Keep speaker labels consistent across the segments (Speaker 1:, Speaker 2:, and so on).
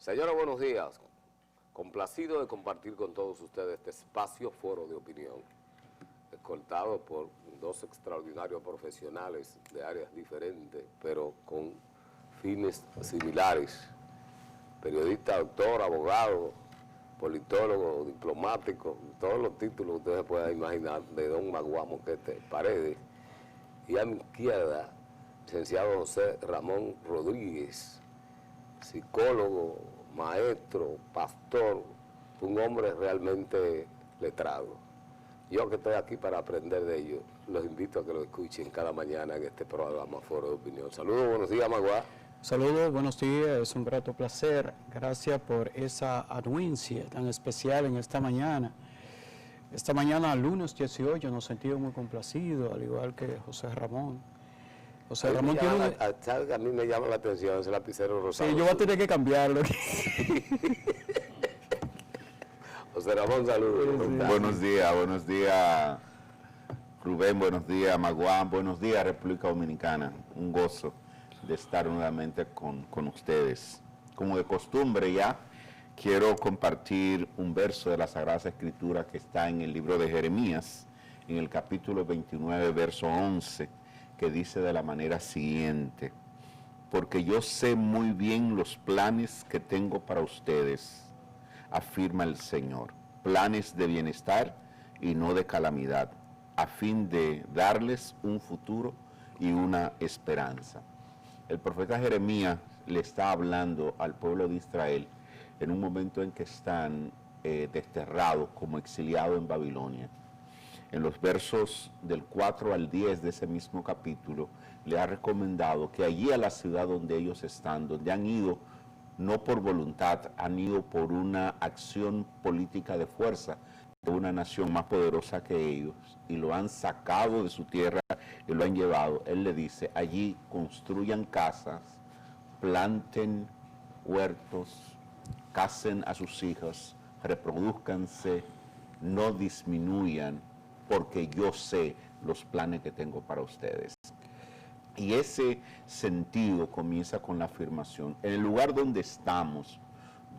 Speaker 1: Señora, buenos días. Complacido de compartir con todos ustedes este espacio foro de opinión, escoltado por dos extraordinarios profesionales de áreas diferentes, pero con fines similares. Periodista, doctor, abogado, politólogo, diplomático, todos los títulos que ustedes puedan imaginar de don Magua Moquete Paredes. Y a mi izquierda, licenciado José Ramón Rodríguez, psicólogo, maestro, pastor, un hombre realmente letrado. Yo que estoy aquí para aprender de ellos, los invito a que lo escuchen cada mañana en este programa Foro de Opinión. Saludos, buenos días, Magua.
Speaker 2: Saludos, buenos días, es un grato placer. Gracias por esa anuencia tan especial en esta mañana. Esta mañana, lunes 18, nos sentimos muy complacidos, al igual que José Ramón. José Ramón tiene
Speaker 1: a mí me llama la atención ese lapicero rosado.
Speaker 2: Sí, yo voy a tener que cambiarlo.
Speaker 1: José Ramón, saludos.
Speaker 3: Buenos días, Rubén, buenos días, Maguán, buenos días, República Dominicana. Un gozo de estar nuevamente con ustedes. Como de costumbre ya, quiero compartir un verso de la Sagrada Escritura que está en el libro de Jeremías, en el capítulo 29, verso 11, que dice de la manera siguiente: porque yo sé muy bien los planes que tengo para ustedes, afirma el Señor, planes de bienestar y no de calamidad, a fin de darles un futuro y una esperanza. El profeta Jeremías le está hablando al pueblo de Israel en un momento en que están desterrados como exiliados en Babilonia. En los versos del 4 al 10 de ese mismo capítulo, le ha recomendado que allí a la ciudad donde ellos están, donde han ido no por voluntad, han ido por una acción política de fuerza de una nación más poderosa que ellos, y lo han sacado de su tierra y lo han llevado. Él le dice, allí construyan casas, planten huertos, casen a sus hijos, reproduzcanse, no disminuyan, porque yo sé los planes que tengo para ustedes. Y ese sentido comienza con la afirmación. En el lugar donde estamos,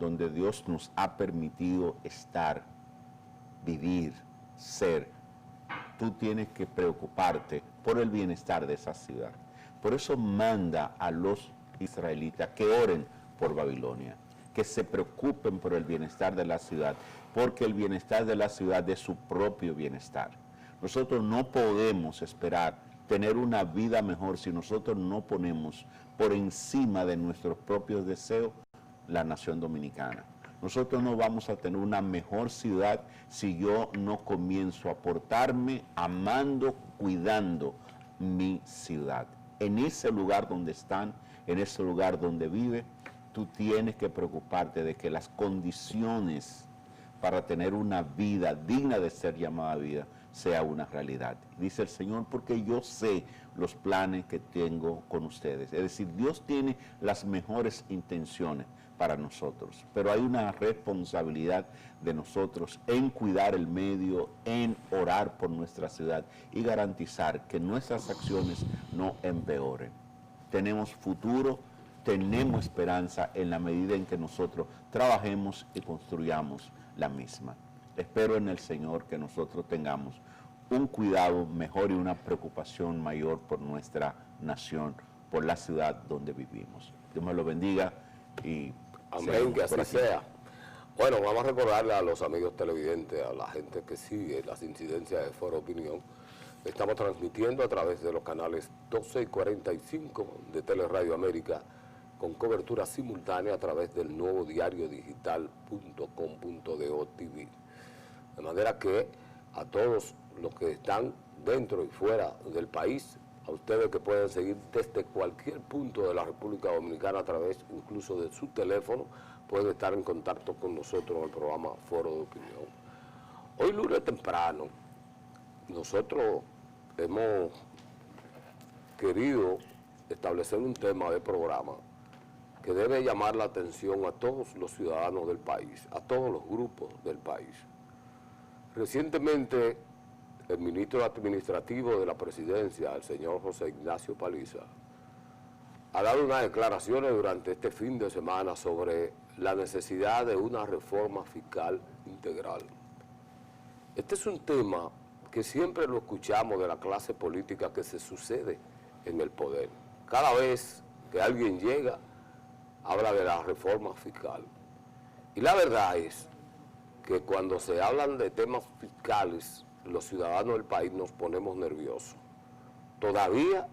Speaker 3: donde Dios nos ha permitido estar, vivir, ser, tú tienes que preocuparte por el bienestar de esa ciudad. Por eso manda a los israelitas que oren por Babilonia, que se preocupen por el bienestar de la ciudad, porque el bienestar de la ciudad es su propio bienestar. Nosotros no podemos esperar tener una vida mejor si nosotros no ponemos por encima de nuestros propios deseos la nación dominicana. Nosotros no vamos a tener una mejor ciudad si yo no comienzo a portarme amando, cuidando mi ciudad. En ese lugar donde están, en ese lugar donde vive, tú tienes que preocuparte de que las condiciones para tener una vida digna de ser llamada vida sea una realidad. Dice el Señor, porque yo sé los planes que tengo con ustedes. Es decir, Dios tiene las mejores intenciones para nosotros, pero hay una responsabilidad de nosotros en cuidar el medio, en orar por nuestra ciudad y garantizar que nuestras acciones no empeoren. Tenemos futuro, tenemos esperanza en la medida en que nosotros trabajemos y construyamos la misma. Espero en el Señor que nosotros tengamos un cuidado mejor y una preocupación mayor por nuestra nación, por la ciudad donde vivimos. Dios me lo bendiga y
Speaker 1: amén, que así sea. Bueno, vamos a recordarle a los amigos televidentes, a la gente que sigue las incidencias de Foro Opinión. Estamos transmitiendo a través de los canales 12 y 45 de Teleradio América, con cobertura simultánea a través del nuevo diario digital.com.do TV. De manera que a todos los que están dentro y fuera del país, a ustedes que pueden seguir desde cualquier punto de la República Dominicana a través incluso de su teléfono, pueden estar en contacto con nosotros en el programa Foro de Opinión. Hoy lunes temprano, nosotros hemos querido establecer un tema de programa que debe llamar la atención a todos los ciudadanos del país, a todos los grupos del país. Recientemente, el ministro administrativo de la presidencia, el señor José Ignacio Paliza, ha dado unas declaraciones durante este fin de semana sobre la necesidad de una reforma fiscal integral. Este es un tema que siempre lo escuchamos de la clase política que se sucede en el poder. Cada vez que alguien llega, habla de la reforma fiscal. Y la verdad es que cuando se hablan de temas fiscales, los ciudadanos del país nos ponemos nerviosos. Todavía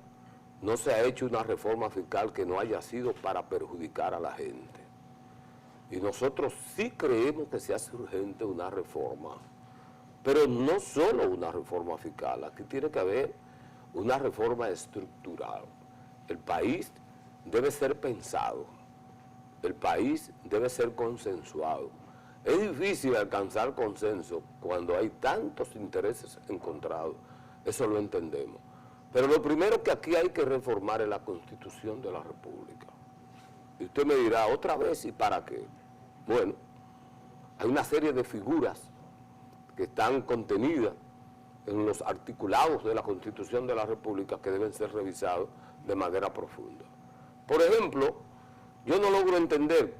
Speaker 1: no se ha hecho una reforma fiscal que no haya sido para perjudicar a la gente. Y nosotros sí creemos que se hace urgente una reforma, pero no solo una reforma fiscal, aquí tiene que haber una reforma estructural. El país debe ser pensado, el país debe ser consensuado. Es difícil alcanzar consenso cuando hay tantos intereses encontrados, eso lo entendemos. Pero lo primero que aquí hay que reformar es la Constitución de la República. Y usted me dirá, ¿otra vez y para qué? Bueno, hay una serie de figuras que están contenidas en los articulados de la Constitución de la República que deben ser revisados de manera profunda. Por ejemplo, yo no logro entender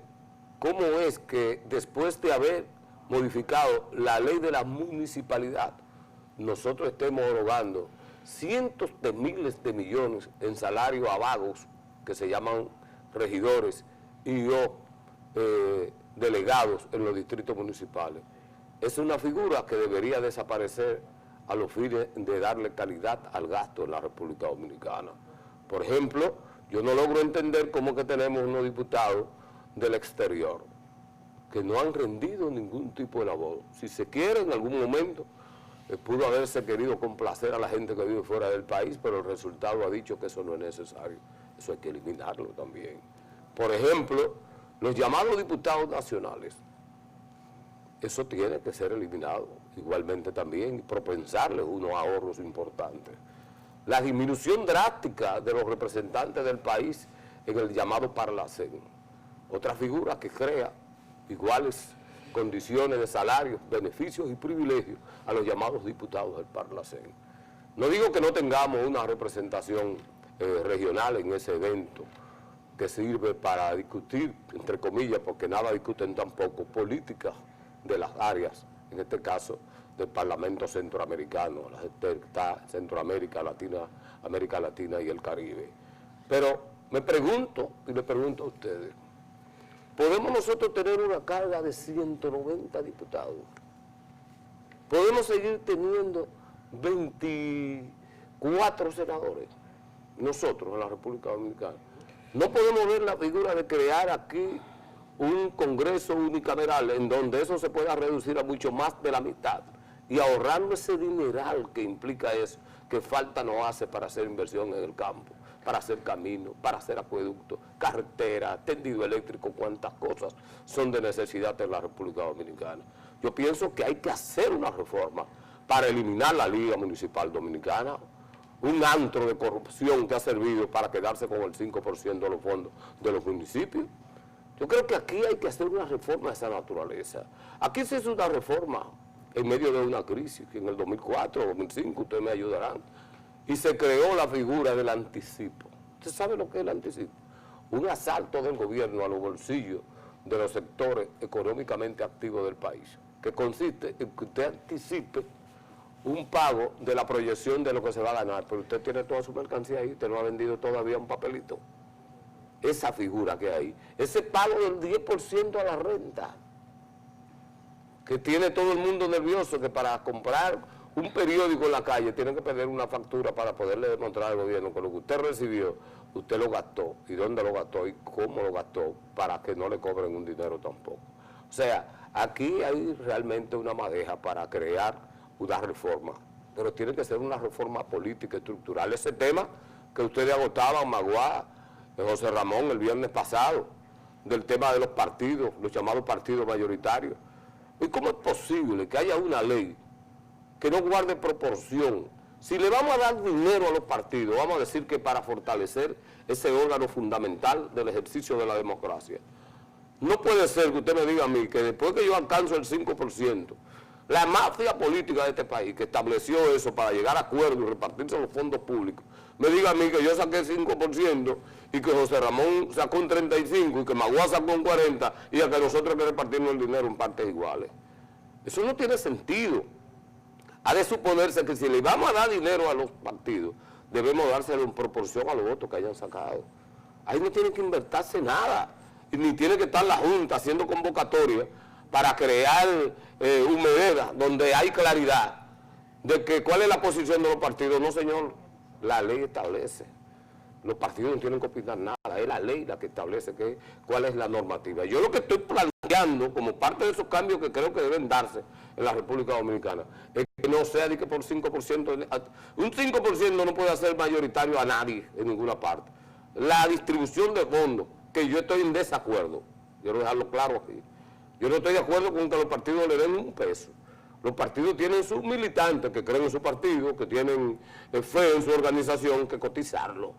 Speaker 1: cómo es que después de haber modificado la ley de la municipalidad, nosotros estemos erogando cientos de miles de millones en salario a vagos que se llaman regidores y delegados en los distritos municipales. Es una figura que debería desaparecer a los fines de darle calidad al gasto en la República Dominicana. Por ejemplo, yo no logro entender cómo que tenemos unos diputados del exterior que no han rendido ningún tipo de labor. Si se quiere, en algún momento pudo haberse querido complacer a la gente que vive fuera del país, pero el resultado ha dicho que eso no es necesario. Eso hay que eliminarlo también. Por ejemplo, los llamados diputados nacionales, eso tiene que ser eliminado igualmente también y propensarles unos ahorros importantes. La disminución drástica de los representantes del país en el llamado Parlacén, otra figura que crea iguales condiciones de salarios, beneficios y privilegios a los llamados diputados del Parlacén. No digo que no tengamos una representación regional en ese evento que sirve para discutir, entre comillas, porque nada discuten tampoco, políticas de las áreas, en este caso del Parlamento Centroamericano, está Centroamérica, América Latina y el Caribe. Pero me pregunto, y le pregunto a ustedes, ¿podemos nosotros tener una carga de 190 diputados? ¿Podemos seguir teniendo 24 senadores? Nosotros, en la República Dominicana. No podemos ver la figura de crear aquí un Congreso unicameral en donde eso se pueda reducir a mucho más de la mitad y ahorrando ese dineral que implica eso, que falta no hace para hacer inversión en el campo, para hacer caminos, para hacer acueductos, carreteras, tendido eléctrico, cuántas cosas son de necesidad en la República Dominicana. Yo pienso que hay que hacer una reforma para eliminar la Liga Municipal Dominicana, un antro de corrupción que ha servido para quedarse con el 5% de los fondos de los municipios. Yo creo que aquí hay que hacer una reforma de esa naturaleza. Aquí se hizo una reforma en medio de una crisis, que en el 2004, 2005, ustedes me ayudarán, y se creó la figura del anticipo. ¿Usted sabe lo que es el anticipo? Un asalto del gobierno a los bolsillos de los sectores económicamente activos del país, que consiste en que usted anticipe un pago de la proyección de lo que se va a ganar, pero usted tiene toda su mercancía ahí, usted no ha vendido todavía un papelito. Esa figura que hay, ese pago del 10% a la renta, que tiene todo el mundo nervioso, que para comprar un periódico en la calle tiene que pedir una factura para poderle demostrar al gobierno que lo que usted recibió, usted lo gastó, y dónde lo gastó y cómo lo gastó, para que no le cobren un dinero tampoco. O sea, aquí hay realmente una madeja para crear una reforma, pero tiene que ser una reforma política, estructural. Ese tema que ustedes agotaban, Magua, José Ramón, el viernes pasado, del tema de los partidos, los llamados partidos mayoritarios. ¿Y cómo es posible que haya una ley que no guarde proporción? Si le vamos a dar dinero a los partidos, vamos a decir que para fortalecer ese órgano fundamental del ejercicio de la democracia. No puede ser que usted me diga a mí que después que yo alcanzo el 5%, la mafia política de este país que estableció eso para llegar a acuerdos y repartirse los fondos públicos, me diga a mí que yo saqué 5% y que José Ramón sacó un 35% y que Magua sacó un 40% y a que nosotros hay que repartirnos el dinero en partes iguales. Eso no tiene sentido. Ha de suponerse que si le vamos a dar dinero a los partidos, debemos dárselo en proporción a los votos que hayan sacado. Ahí no tiene que invertirse nada, y ni tiene que estar la Junta haciendo convocatoria para crear humedad donde hay claridad de que cuál es la posición de los partidos. No, señor, la ley establece. Los partidos no tienen que opinar nada, es la ley la que establece cuál es la normativa. Yo lo que estoy planteando como parte de esos cambios que creo que deben darse en la República Dominicana es que no sea de que por 5%, un 5% no puede hacer mayoritario a nadie en ninguna parte. La distribución de fondos, que yo estoy en desacuerdo, quiero dejarlo claro aquí. Yo no estoy de acuerdo con que los partidos le den un peso. Los partidos tienen sus militantes que creen en su partido, que tienen fe en su organización, que cotizarlo.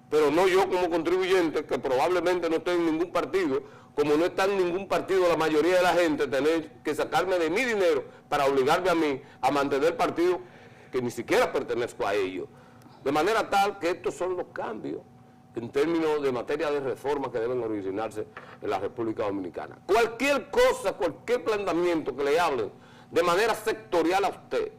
Speaker 1: Pero no yo como contribuyente, que probablemente no estoy en ningún partido, como no está en ningún partido la mayoría de la gente, tener que sacarme de mi dinero para obligarme a mí a mantener el partido que ni siquiera pertenezco a ellos. De manera tal que estos son los cambios en términos de materia de reforma que deben originarse en la República Dominicana. Cualquier cosa, cualquier planteamiento que le hablen de manera sectorial a usted,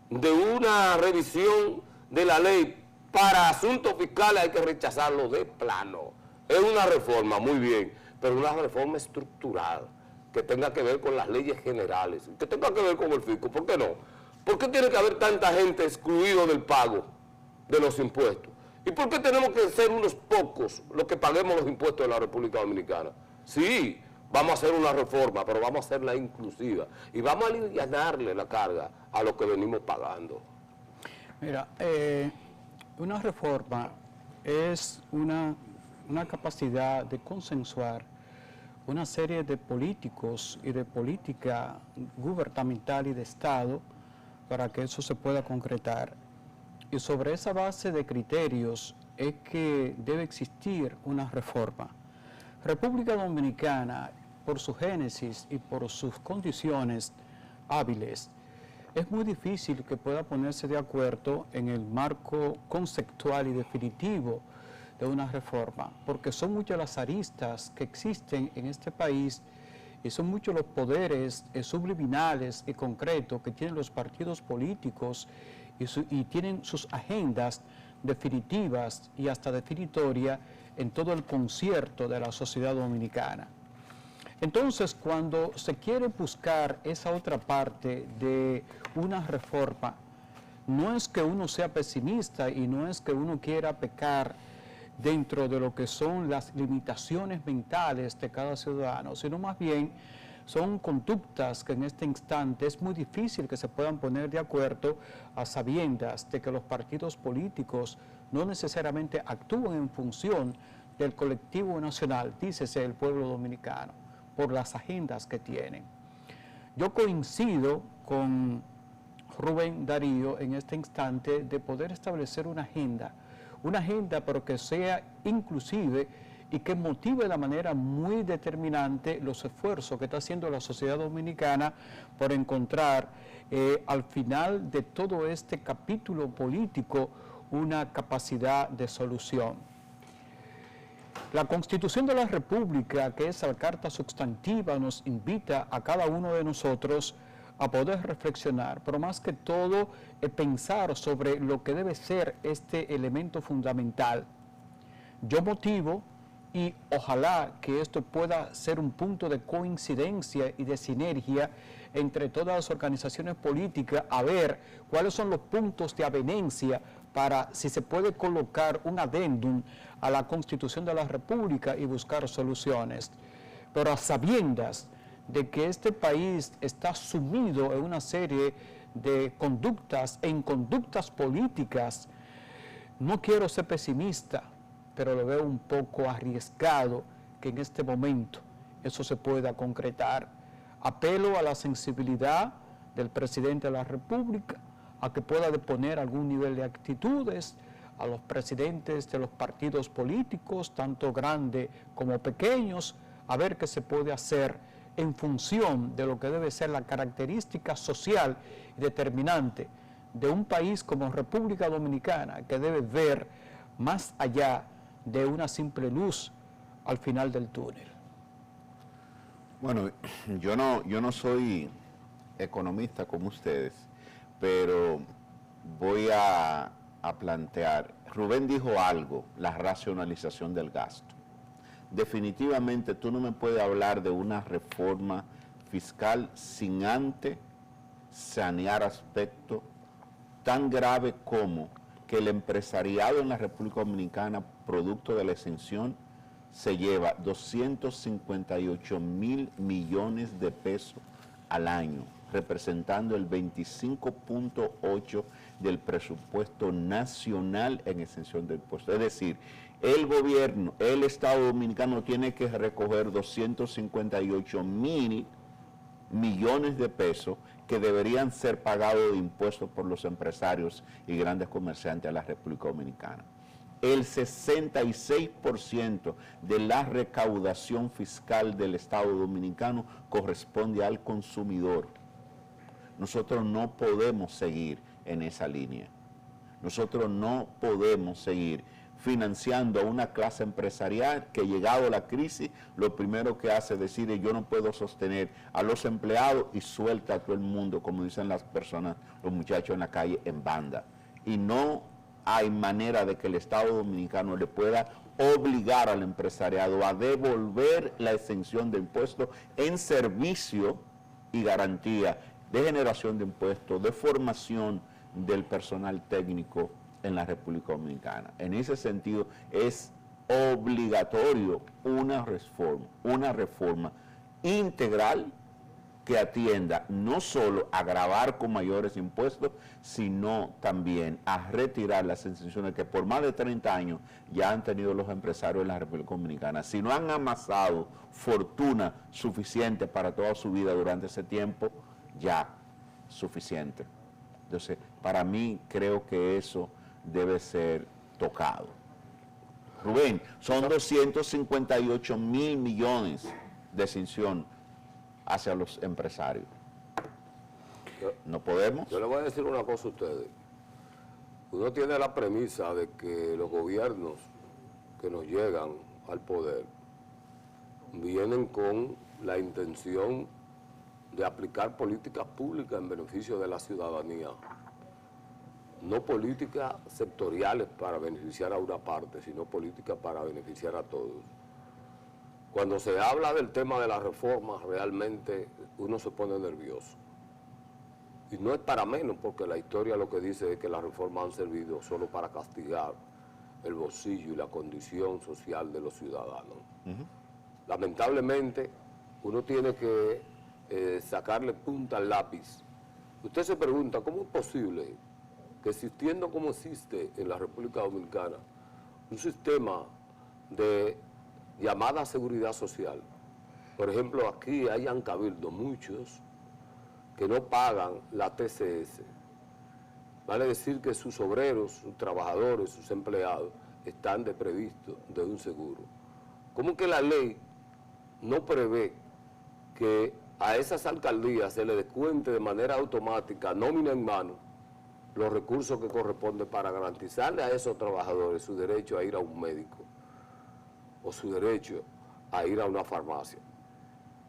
Speaker 1: de una revisión de la ley para asuntos fiscales, hay que rechazarlo de plano. Es una reforma, muy bien, pero una reforma estructural, que tenga que ver con las leyes generales, que tenga que ver con el fisco. ¿Por qué no? ¿Por qué tiene que haber tanta gente excluida del pago de los impuestos? ¿Y por qué tenemos que ser unos pocos los que paguemos los impuestos de la República Dominicana? Sí, vamos a hacer una reforma, pero vamos a hacerla inclusiva y vamos a aliviarle la carga a los que venimos pagando.
Speaker 2: Mira, una reforma es una capacidad de consensuar una serie de políticos y de política gubernamental y de Estado para que eso se pueda concretar. Y sobre esa base de criterios es que debe existir una reforma. República Dominicana, por su génesis y por sus condiciones hábiles, es muy difícil que pueda ponerse de acuerdo en el marco conceptual y definitivo de una reforma, porque son muchas las aristas que existen en este país y son muchos los poderes subliminales y concretos que tienen los partidos políticos y tienen sus agendas definitivas y hasta definitorias en todo el concierto de la sociedad dominicana. Entonces, cuando se quiere buscar esa otra parte de una reforma, no es que uno sea pesimista y no es que uno quiera pecar dentro de lo que son las limitaciones mentales de cada ciudadano, sino más bien son conductas que en este instante es muy difícil que se puedan poner de acuerdo a sabiendas de que los partidos políticos no necesariamente actúan en función del colectivo nacional, dícese el pueblo dominicano, por las agendas que tienen. Yo coincido con Rubén Darío en este instante de poder establecer una agenda pero que sea inclusive y que motive de la manera muy determinante los esfuerzos que está haciendo la sociedad dominicana por encontrar al final de todo este capítulo político una capacidad de solución. La Constitución de la República, que es la carta sustantiva, nos invita a cada uno de nosotros a poder reflexionar, pero más que todo pensar sobre lo que debe ser este elemento fundamental. Yo motivo y ojalá que esto pueda ser un punto de coincidencia y de sinergia entre todas las organizaciones políticas, a ver cuáles son los puntos de avenencia para si se puede colocar un adendum a la Constitución de la República y buscar soluciones. Pero a sabiendas de que este país está sumido en una serie de conductas e inconductas políticas, no quiero ser pesimista, pero lo veo un poco arriesgado que en este momento eso se pueda concretar. Apelo a la sensibilidad del presidente de la República, a que pueda deponer algún nivel de actitudes, a los presidentes de los partidos políticos, tanto grandes como pequeños, a ver qué se puede hacer en función de lo que debe ser la característica social y determinante de un país como República Dominicana, que debe ver más allá de una simple luz al final del túnel?
Speaker 3: Bueno, yo no soy economista como ustedes, pero voy a plantear. Rubén dijo algo, la racionalización del gasto. Definitivamente tú no me puedes hablar de una reforma fiscal sin antes sanear aspectos tan graves como que el empresariado en la República Dominicana, producto de la exención, se lleva 258.000 millones de pesos al año, representando el 25.8% del presupuesto nacional en exención de impuestos. Es decir, el gobierno, el Estado Dominicano tiene que recoger 258.000 millones de pesos que deberían ser pagados de impuestos por los empresarios y grandes comerciantes a la República Dominicana. El 66% de la recaudación fiscal del Estado Dominicano corresponde al consumidor. Nosotros no podemos seguir en esa línea. Nosotros no podemos seguir financiando a una clase empresarial que, llegado a la crisis, lo primero que hace es decir, yo no puedo sostener a los empleados y suelta a todo el mundo, como dicen las personas, los muchachos en la calle, en banda. Y no hay manera de que el Estado Dominicano le pueda obligar al empresariado a devolver la exención de impuestos en servicio y garantía de generación de impuestos, de formación del personal técnico en la República Dominicana. En ese sentido, es obligatorio una reforma integral que atienda no solo a gravar con mayores impuestos, sino también a retirar las exenciones que por más de 30 años ya han tenido los empresarios en la República Dominicana. Si no han amasado fortuna suficiente para toda su vida durante ese tiempo, ya suficiente. Entonces, para mí, creo que eso debe ser tocado. Rubén, son 258.000 millones de exención hacia los empresarios. ¿No podemos?
Speaker 1: Yo le voy a decir una cosa a ustedes. Uno tiene la premisa de que los gobiernos que nos llegan al poder vienen con la intención de aplicar políticas públicas en beneficio de la ciudadanía. No políticas sectoriales para beneficiar a una parte, sino políticas para beneficiar a todos. Cuando se habla del tema de la reforma, realmente uno se pone nervioso. Y no es para menos, porque la historia lo que dice es que las reformas han servido solo para castigar el bolsillo y la condición social de los ciudadanos. Lamentablemente, uno tiene que sacarle punta al lápiz. Usted se pregunta, ¿cómo es posible que, existiendo como existe en la República Dominicana un sistema de llamada seguridad social? Por ejemplo, aquí hayan cabildo muchos que no pagan la TCS. Vale decir que sus obreros, sus trabajadores, sus empleados están desprovistos de un seguro. ¿Cómo que la ley no prevé que a esas alcaldías se le descuente de manera automática, nómina en mano, los recursos que corresponden para garantizarle a esos trabajadores su derecho a ir a un médico o su derecho a ir a una farmacia?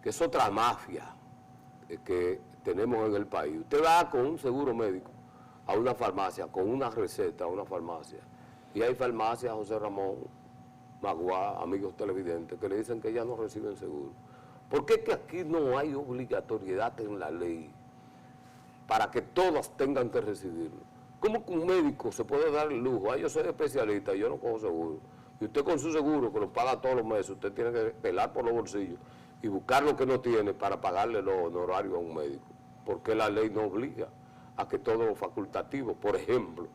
Speaker 1: Que es otra mafia que tenemos en el país. Usted va con un seguro médico a una farmacia, con una receta a una farmacia, y hay farmacias, José Ramón, Magua, amigos televidentes, que le dicen que ya no reciben seguro. ¿Por qué que aquí no hay obligatoriedad en la ley para que todas tengan que recibirlo? ¿Cómo que un médico se puede dar el lujo? Yo soy especialista, yo no cojo seguro. Y usted con su seguro, que lo paga todos los meses, usted tiene que pelar por los bolsillos y buscar lo que no tiene para pagarle los honorarios a un médico. Porque la ley no obliga a que todos los facultativos, por ejemplo,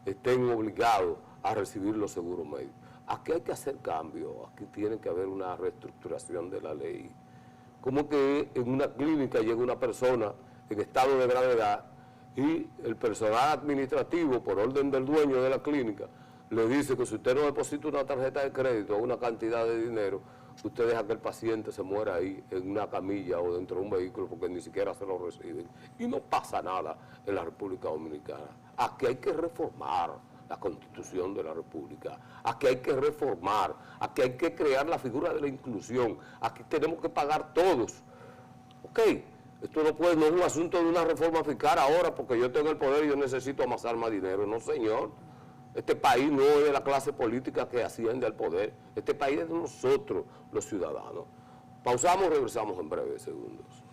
Speaker 1: estén obligados a recibir los seguros médicos. Aquí hay que hacer cambios, aquí tiene que haber una reestructuración de la ley. Como que en una clínica llega una persona en estado de gravedad y el personal administrativo, por orden del dueño de la clínica, le dice que si usted no deposita una tarjeta de crédito o una cantidad de dinero, usted deja que el paciente se muera ahí en una camilla o dentro de un vehículo porque ni siquiera se lo reciben. Y no pasa nada en la República Dominicana. Aquí hay que reformar la Constitución de la República. Aquí hay que reformar. Aquí hay que crear la figura de la inclusión. Aquí tenemos que pagar todos. ¿Ok? Esto no es un asunto de una reforma fiscal ahora porque yo tengo el poder y yo necesito amasar más dinero. No, señor. Este país no es de la clase política que asciende al poder. Este país es de nosotros, los ciudadanos. Pausamos, regresamos en breves segundos.